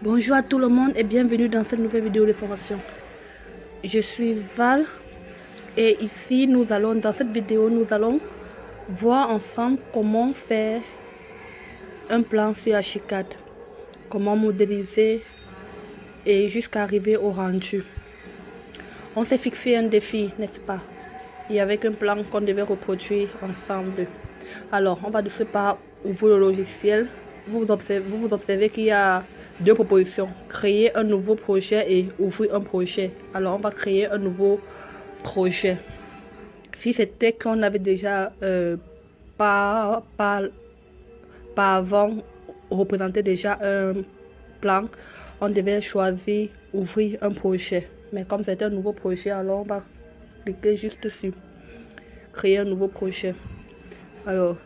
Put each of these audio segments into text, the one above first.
Bonjour à tout le monde et bienvenue dans cette nouvelle vidéo de formation. Je suis Val et ici dans cette vidéo, nous allons voir ensemble comment faire un plan sur Archicad, comment modéliser et jusqu'à arriver au rendu. On s'est fixé un défi, n'est-ce pas? Et avec un plan qu'on devait reproduire ensemble. Alors, on va de ce pas ouvrir le logiciel. Vous observez qu'il y a deux propositions. Créer un nouveau projet et ouvrir un projet. Alors, on va créer un nouveau projet. Si c'était qu'on avait déjà pas avant représenté déjà un plan, on devait choisir ouvrir un projet. Mais comme c'est un nouveau projet, alors on va cliquer juste sur créer un nouveau projet. Alors,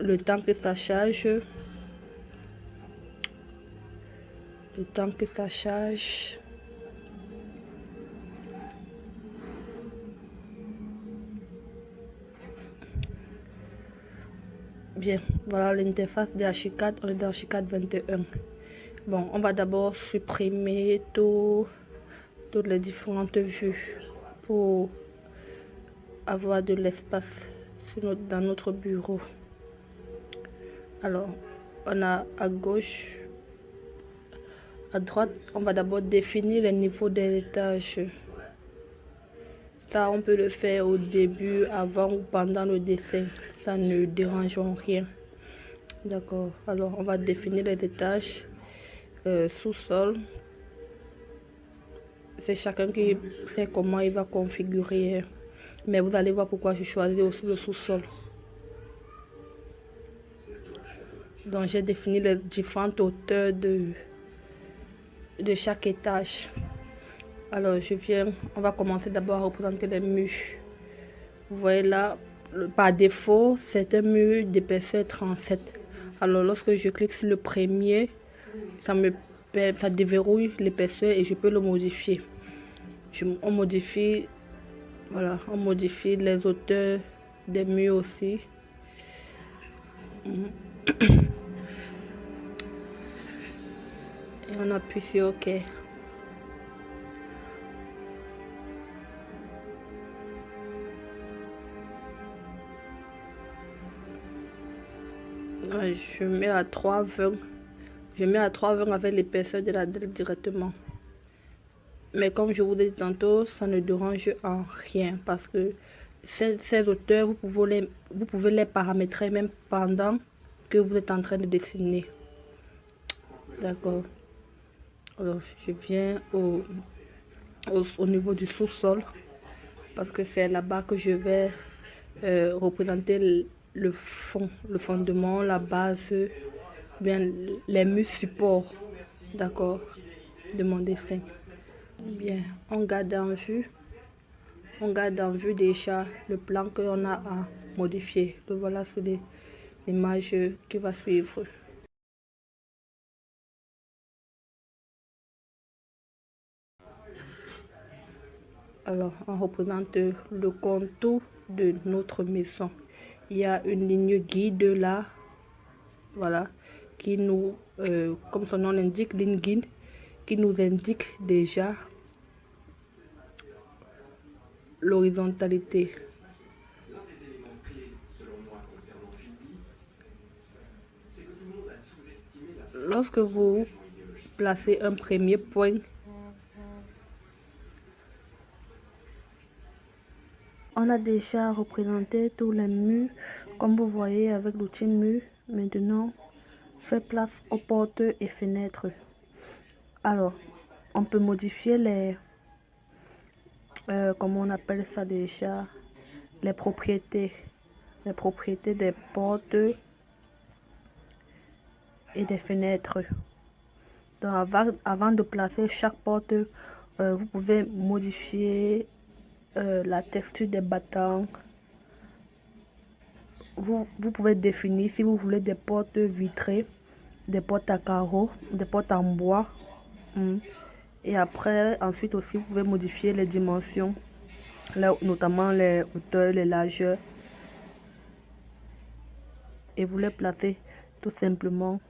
le temps que ça charge, Bien, voilà l'interface de Archicad. On est dans Archicad 21. Bon, on va d'abord supprimer toutes les différentes vues pour avoir de l'espace dans notre bureau. Alors, on a à gauche, à droite, on va d'abord définir les niveaux des étages. Ça, on peut le faire au début, avant ou pendant le dessin. Ça ne dérange rien. D'accord. Alors, on va définir les étages. Sous-sol. C'est chacun qui sait comment il va configurer. Mais vous allez voir pourquoi je choisis aussi le sous-sol. Donc, j'ai défini les différentes hauteurs de chaque étage. Alors, on va commencer d'abord à représenter les murs. Vous voyez là, par défaut, c'est un mur d'épaisseur 37. Alors, lorsque je clique sur le premier, ça déverrouille l'épaisseur et je peux le modifier. On modifie les hauteurs des murs aussi. Et on appuie sur OK. Je mets à 3,20. Je mets à 3,20 avec l'épaisseur de la dalle directement. Mais comme je vous ai dit tantôt, ça ne dérange en rien parce que ces hauteurs, vous pouvez les paramétrer même pendant que vous êtes en train de dessiner. D'accord. Alors, je viens au niveau du sous-sol parce que c'est là-bas que je vais représenter le fondement, la base, bien les murs supports, d'accord, de mon dessin. Bien, on garde en vue déjà le plan qu'on a à modifier. Le voilà sur l'image qui va suivre. Alors, on représente le contour de notre maison. Il y a une ligne guide là, voilà, qui nous, comme son nom l'indique, ligne guide, qui nous indique déjà l'horizontalité. Lorsque vous placez un premier point, on a déjà représenté tous les murs, comme vous voyez avec l'outil mur. Maintenant, fait place aux portes et fenêtres. Alors, on peut modifier comment on appelle ça déjà, les propriétés des portes et des fenêtres. Donc, avant de placer chaque porte, vous pouvez modifier la texture des battants. Vous pouvez définir si vous voulez des portes vitrées, des portes à carreaux, des portes en bois. Et après, ensuite aussi, vous pouvez modifier les dimensions, notamment les hauteurs, les largeurs. Et vous les placez tout simplement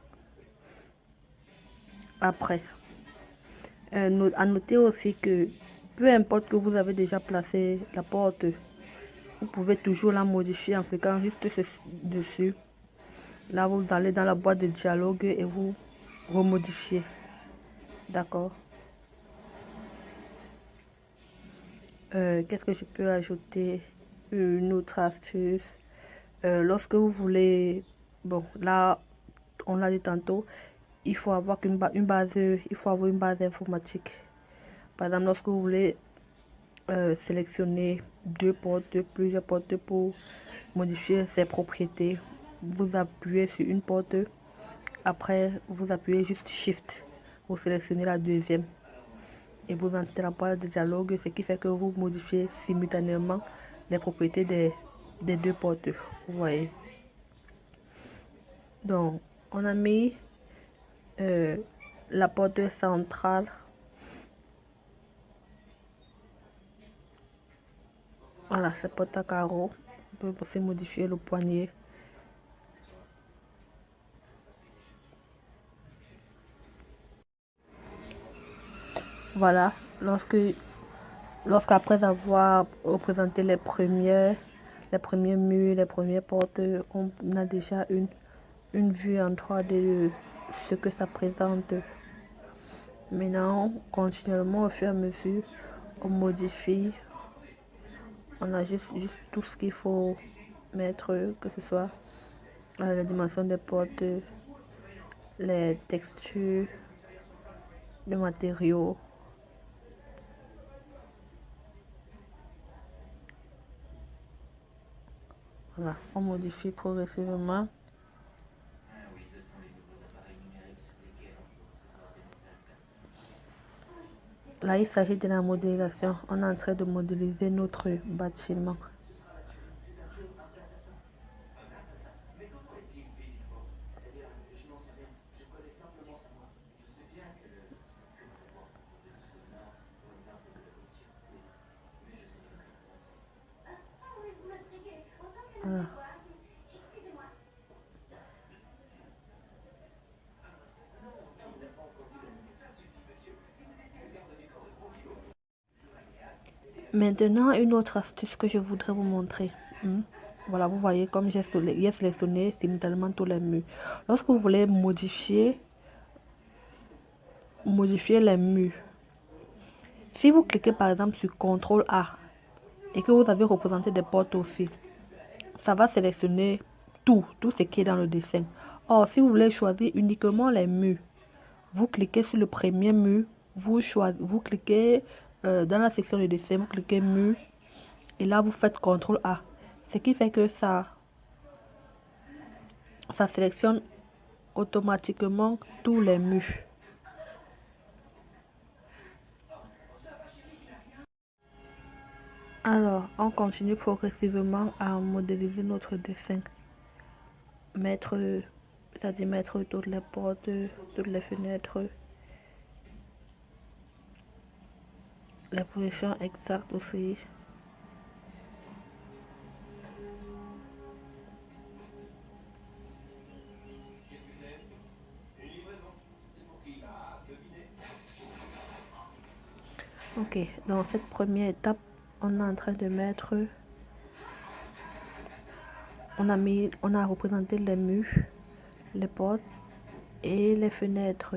après. À noter aussi que peu importe que vous avez déjà placé la porte, vous pouvez toujours la modifier en cliquant juste dessus. Là, vous allez dans la boîte de dialogue et vous remodifiez. D'accord. Qu'est-ce que je peux ajouter? Une autre astuce. Lorsque vous voulez, bon, là, on l'a dit tantôt, il faut avoir une base, il faut avoir une base informatique. Par exemple, lorsque vous voulez sélectionner deux portes, plusieurs portes pour modifier ses propriétés, vous appuyez sur une porte, après vous appuyez juste Shift pour sélectionner la deuxième et vous entrez dans la boîte de dialogue, ce qui fait que vous modifiez simultanément les propriétés des deux portes. Vous voyez. Donc, on a mis la porte centrale. Voilà, c'est porte à carreaux. On peut aussi modifier le poignet. Voilà, lorsqu'après avoir représenté les premiers murs, les premières portes, on a déjà une vue en 3D de ce que ça présente. Maintenant, continuellement, au fur et à mesure, on modifie, on ajuste juste tout ce qu'il faut mettre, que ce soit la dimension des portes, les textures, les matériaux. Voilà, on modifie progressivement. Là, il s'agit de la modélisation. On est en train de modéliser notre bâtiment. Voilà. Maintenant, une autre astuce que je voudrais vous montrer. Voilà, vous voyez comme j'ai sélectionné simultanément tous les murs. Lorsque vous voulez modifier les murs, si vous cliquez par exemple sur CTRL A et que vous avez représenté des portes aussi, ça va sélectionner tout ce qui est dans le dessin. Or, si vous voulez choisir uniquement les murs, vous cliquez sur le premier mur, vous cliquez dans la section de dessin, vous cliquez mur et là vous faites CTRL A. Ce qui fait que ça sélectionne automatiquement tous les murs. Alors, on continue progressivement à modéliser notre dessin. C'est-à-dire mettre toutes les portes, toutes les fenêtres, les positions exactes aussi. Ok, dans cette première étape, on est en train de mettre, on a représenté les murs, les portes et les fenêtres.